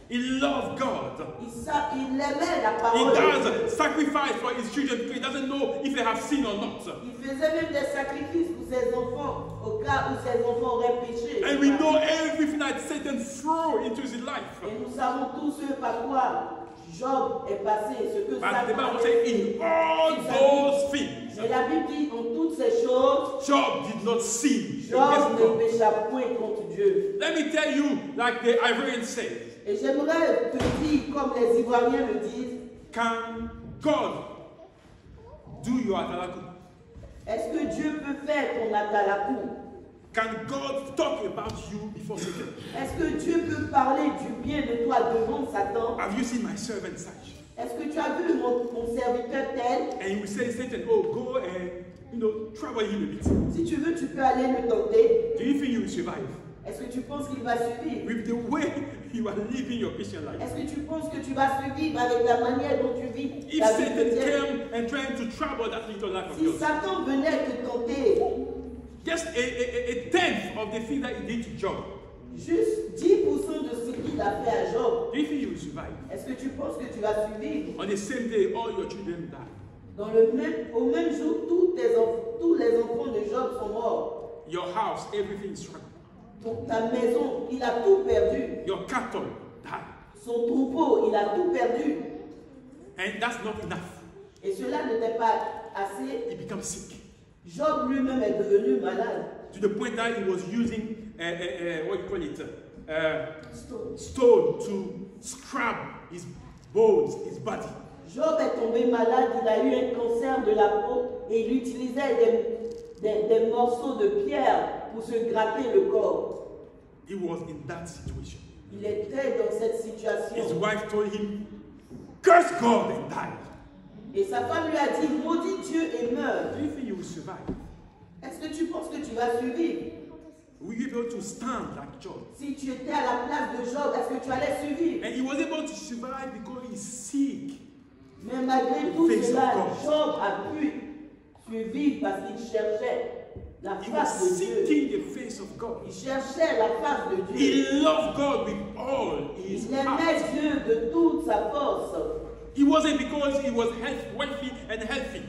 He loved God. Il aimait la He parole de Dieu. does sacrifice for his children because he doesn't know if they have sinned or not. Il faisait même des sacrifices pour ses enfants au cas où ses enfants auraient péché. And we know everything that Satan threw into his life. Et nous savons tous ce par quoi Job est passé, ce que But the Satan Bible a says, fait. in all those things, Et la Bible dit, en toutes ces choses, Job did not sin Job against ne God. pécha point contre Dieu. Let me tell you, like the Ivorians say, Et j'aimerais te dire, comme les Ivoiriens le disent, can God do your atalaku? est-ce que Dieu peut faire ton atalakou? Can God talk about you before Satan? Est-ce que Dieu peut parler du bien de toi devant Satan? Have you seen my servant such? Est-ce que tu as vu mon serviteur tel? And he will say, Satan, oh, go and, trouble him a bit. Si tu veux, tu peux aller le tenter. Do you think you will survive? Est-ce que tu penses qu'il va survivre? With the way you are living your Christian life. Est-ce que tu penses que tu vas survivre avec la manière dont tu vis If ta vie Satan chrétienne? came and trying to trouble that little life of Si yours, Satan venait te tenter, just a tenth of the thing that he did to Job, juste 10% de ce qu'il a fait à Job, do you think you will survive? est-ce que tu penses que tu vas survivre? On the same day, all your children die. Au même jour, tous les enfants de Job sont morts. Your house, everything is ruined. Ta maison, il a tout perdu. Your cattle die. Son troupeau, il a tout perdu. And that's not enough. Et cela n'était pas assez. He becomes sick. Job lui-même est devenu malade. To the point that he was using, what you call it, Stone. stone to scrub his bones, his body. Job est tombé malade, il a eu un cancer de la peau et il utilisait des morceaux de pierre pour se gratter le corps. He was in that situation. Il était dans cette His situation. wife told him, curse God and die. Et sa femme lui a dit, maudit Dieu et meurs. Do you think you will survive? Est-ce que tu penses que tu vas survivre? Will you be able to stand like Job? Si tu étais à la place de Job, est-ce que tu allais survivre? And he was able to survive because he's sick. Mais malgré tout Face of cela, God. Job a pu survivre parce qu'il cherchait la He face was de Dieu. seeking the face of God. Il cherchait la face de Dieu. He loved God with all his Il heart. aimait Dieu de toute sa force. It wasn't because he was wealthy and healthy.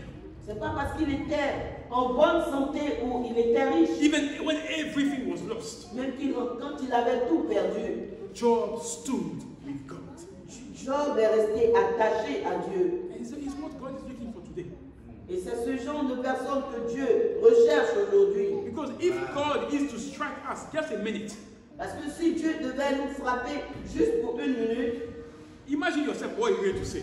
C'est pas parce qu'il était en bonne santé ou il était riche. Even when everything was lost, Même quand il avait tout perdu, Job stood with God. Job est resté attaché à Dieu. And it's what God is looking for today. Et c'est ce genre de personne que Dieu recherche aujourd'hui. Because if God is to strike us just a minute, Parce que si Dieu devait nous frapper juste pour une minute, imagine yourself what you're going to say.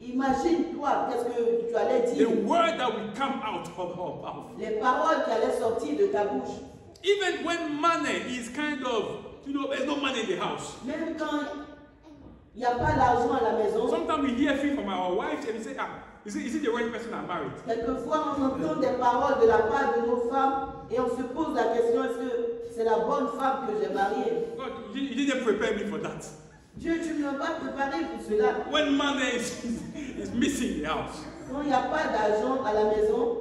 imagine-toi qu'est-ce que tu allais The dire. word that will come out of our mouth. Les paroles qui allaient sortir de ta bouche. Even when money is kind of, there's no money in the house. Même quand il n'y a pas d'argent à la maison, Sometimes we hear things from our wives and we say, is it the right person I married? quelquefois on entend des paroles de la part de nos femmes et on se pose la question, est-ce que c'est la bonne femme que j'ai mariée? God, you didn't prepare me for that. Dieu, tu ne m'as pas préparé pour cela. When money is missing in the house. Quand il n'y a pas d'argent à la maison,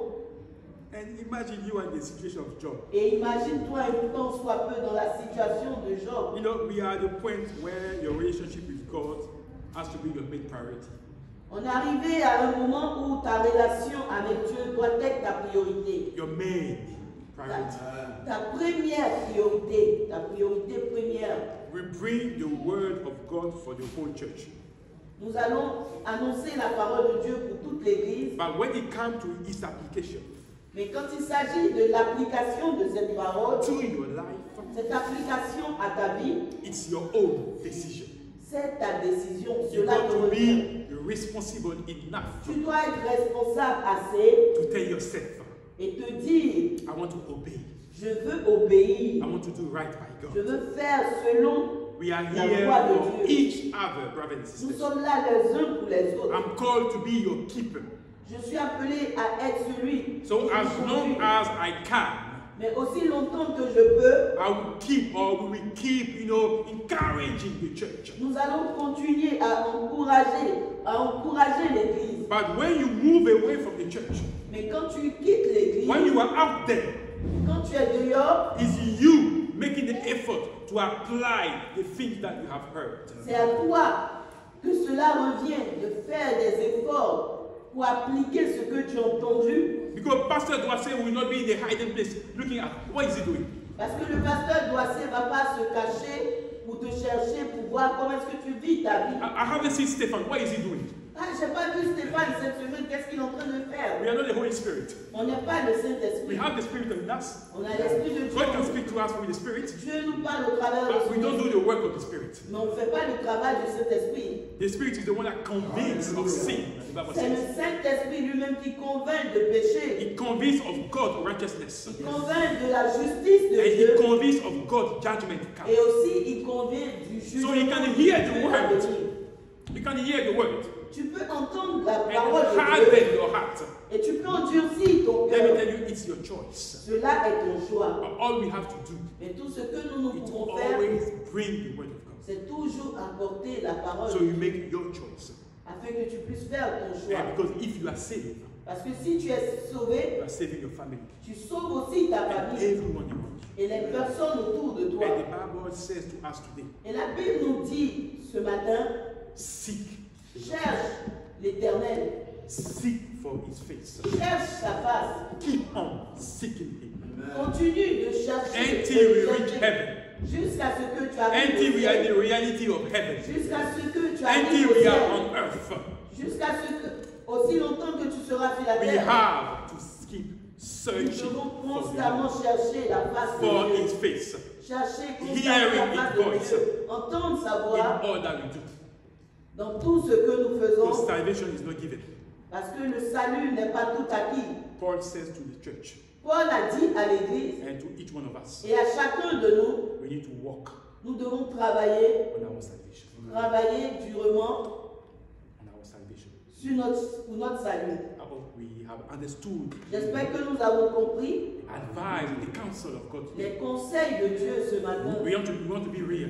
And imagine you are in the situation of Job. et imagine-toi et pourtant soit peu dans la situation de Job. We are at the point where your relationship with God has to be your main priority. On est arrivé à un moment où ta relation avec Dieu doit être ta priorité. Your main priority. Ta première priorité, ta priorité première. We bring the word of God for the whole church. Nous allons annoncer la parole de Dieu pour toute l'Église. But when it comes to its application Mais quand il s'agit de l'application de cette parole, to your life, cette application à ta vie, it's your own decision. c'est ta décision. You Cela got te to revient. be responsible enough Tu dois être responsable assez to tell yourself, et te dire, I want to obey. je veux obéir. I want to do right by Je God. veux faire selon We are la here voie de for Dieu. each other, brothers and Nous sisters. sommes là les uns pour les autres. I'm called to be your keeper. Je suis appelé à être celui So qui as vous long conduit. as I can, Mais aussi longtemps que je peux, I will keep, or we will keep, encouraging the church. nous allons continuer à encourager l'Église. But when you move away from the church, Mais quand tu quittes l'Église, when you are out there, quand tu es dehors, it's you making the effort to apply the things that you have heard. c'est à toi que cela revient de faire des efforts pour appliquer ce que tu as entendu. Because Pastor Doissé will not be in the hiding place looking at what is he doing. Parce que le pasteur Doissé ne va pas se cacher pour te chercher, pour voir comment est-ce que tu vis ta vie. I haven't seen Stefan. What is he doing? Ah, je n'ai pas vu Stéphane cette semaine, qu'est-ce qu'il est en train de faire? We are not the Holy Spirit. On n'est pas le We Saint-Esprit. have the Spirit in us. On a l'Esprit de Dieu. God can speak to us through the Spirit, Dieu nous parle au travers de but we son don't do Esprit. the work of the Spirit. Mais on ne fait pas le travail du Saint-Esprit. The Spirit is the one that convicts of sin. The Bible C'est le says. Saint-Esprit lui-même qui convainc de péché. It convicts of God's righteousness. Il convainc de la justice de And Dieu. it convicts of God's judgment to come. Et aussi, il convainc du jugement. So you can hear the de Dieu à word. venir. You can hear the word Tu peux entendre la and parole de Dieu harden your heart. et tu peux endurcir ton Let me cœur. tell you, it's your choice. Cela est ton choix. But all we have to do Mais tout ce que nous is to pouvons faire, always bring the word of God. c'est toujours apporter la parole So you make your choice. afin que tu puisses faire ton choix. And because if you are saved, Parce que si tu es sauvé, you are saving your family tu sauves aussi ta and famille everyone around you. et les personnes autour de toi. And the Bible says to us today, Et la Bible nous dit ce matin, seek, cherche l'Éternel, seek for his face. cherche sa face, Keep on seeking him continue de chercher, until we de reach chercher, heaven, jusqu'à ce que tu arrives until au we are in ciel, the reality of heaven, jusqu'à ce que tu arrives until au we are ciel, on earth. jusqu'à ce que, aussi longtemps que tu seras sur la We terre, have to keep nous searching devons for, constamment chercher la face for de his Dieu, face chercher constamment Hearing la face his de voice. Dieu, entendre sa in voix all that we do. dans tout ce que nous Because faisons, salvation is not given. parce que le salut n'est pas tout acquis. Paul says to the church Paul a dit à l'Église and to each one of us, et à chacun de nous, we need to walk nous devons travailler, on our salvation. durement On our salvation. pour notre salut. I hope we have understood J'espère que nous avons compris the advice, the counsel of God. les conseils de Dieu ce matin. We want to be real.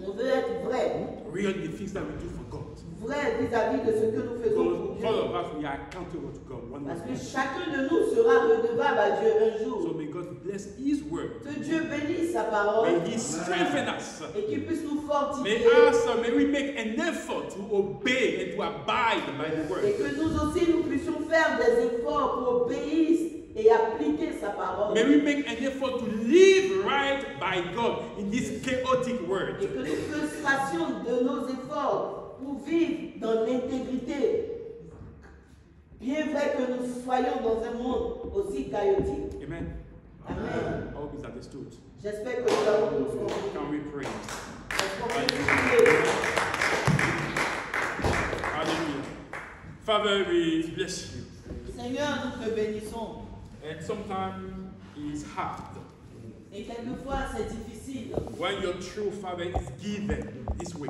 On veut être vrai, real the things that we do for God. Vrai vis-à-vis de ce que nous faisons Because pour Dieu. all of us, we are accountable to God. One Parce day. que chacun de nous sera redevable à Dieu un So jour. may God bless His word. Que Dieu bénisse sa parole May He strengthen us. et qu'il puisse nous May fortifier. may we make an effort to obey and to abide by the Et word. que nous aussi nous puissions faire des efforts pour obéir et appliquer sa parole. May we make an effort to live right by God in this chaotic Et world. que nous fassions de nos efforts pour vivre dans l'intégrité. Bien vrai que nous soyons dans un monde aussi chaotique. Amen. Amen. I hope it's understood. J'espère que nous avons tous compris. Can we pray? Est-ce qu'on peut prier? Hallelujah. Father, we bless you. Seigneur, nous te bénissons. And sometimes it's hard Et quelquefois, c'est difficile when your true Father is given this way.